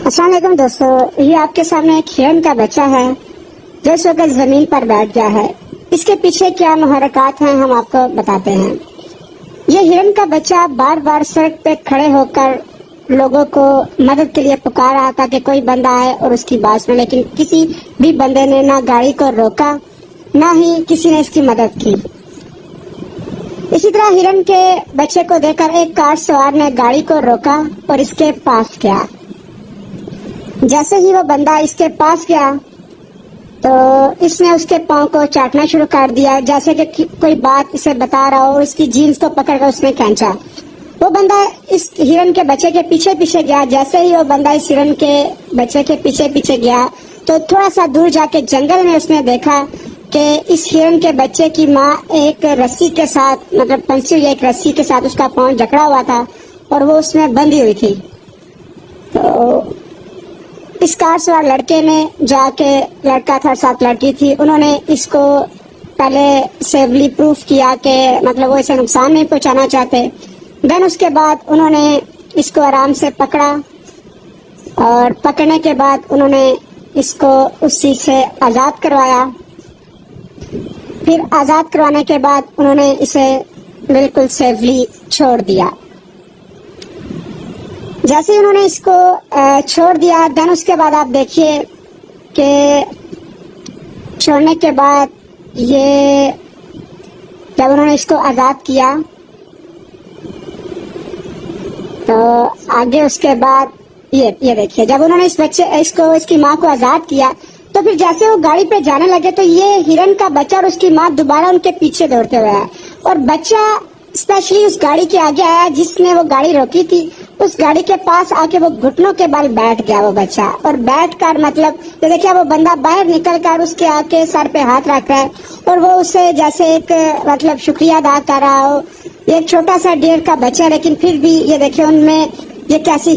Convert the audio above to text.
السلام علیکم دوستو، یہ آپ کے سامنے ایک ہرن کا بچہ ہے جو اس وقت زمین پر بیٹھ گیا ہے۔ اس کے پیچھے کیا محرکات ہیں ہم آپ کو بتاتے ہیں۔ یہ ہرن کا بچہ بار بار سڑک پہ کھڑے ہو کر لوگوں کو مدد کے لیے پکار رہا تھا کہ کوئی بندہ آئے اور اس کی بات سنے، لیکن کسی بھی بندے نے نہ گاڑی کو روکا نہ ہی کسی نے اس کی مدد کی۔ اسی طرح ہرن کے بچے کو دیکھ کر ایک کار سوار نے گاڑی کو روکا اور اس کے پاس گیا۔ جیسے ہی وہ بندہ اس کے پاس گیا تو اس نے اس کے پاؤں کو چاٹنا شروع کر دیا، جیسے کہ کوئی بات اسے بتا رہا ہو، اور اس کی جینس کو پکڑ کر اس نے کھینچا۔ وہ بندہ اس ہرن کے بچے کے پیچھے پیچھے گیا۔ جیسے ہی وہ بندہ اس ہرن کے بچے کے پیچھے پیچھے گیا تو تھوڑا سا دور جا کے جنگل میں اس نے دیکھا کہ اس ہرن کے بچے کی ماں ایک رسی کے ساتھ، مطلب پنسی ہوئی ایک رسی کے ساتھ اس کا پاؤں جکڑا ہوا تھا اور وہ اس میں بندھی ہوئی تھی۔ تو اس کار سوار لڑکے نے جا کے، لڑکا تھا ساتھ لڑکی تھی، انہوں نے اس کو پہلے سیفلی پروف کیا کہ مطلب وہ اسے نقصان نہیں پہنچانا چاہتے۔ دین اس کے بعد انہوں نے اس کو آرام سے پکڑا، اور پکڑنے کے بعد انہوں نے اس کو اس چیز سے آزاد کروایا۔ پھر آزاد کروانے کے بعد انہوں نے اسے بالکل سیفلی چھوڑ دیا۔ جیسے انہوں نے اس کو چھوڑ دیا، دین اس کے بعد آپ دیکھیے کہ چھوڑنے کے بعد یہ جب انہوں نے اس کو آزاد کیا تو آگے اس کے بعد یہ دیکھیے، جب انہوں نے اس کی ماں کو آزاد کیا تو پھر جیسے وہ گاڑی پہ جانے لگے تو یہ ہرن کا بچہ اور اس کی ماں دوبارہ ان کے پیچھے دوڑتے ہوئے آیا، اور بچہ اسپیشلی اس گاڑی کے آگے آیا جس نے وہ گاڑی روکی تھی۔ اس گاڑی کے پاس آ کے وہ گھٹنوں کے بل بیٹھ گیا وہ بچہ، اور بیٹھ کر مطلب یہ دیکھیے وہ بندہ باہر نکل کر اس کے آ کے سر پہ ہاتھ رکھ رہا ہے، اور وہ اسے جیسے ایک مطلب شکریہ ادا کر رہا ہو۔ یہ ایک چھوٹا سا 1.5 کا بچہ ہے، لیکن پھر بھی یہ دیکھیے ان میں یہ کیسی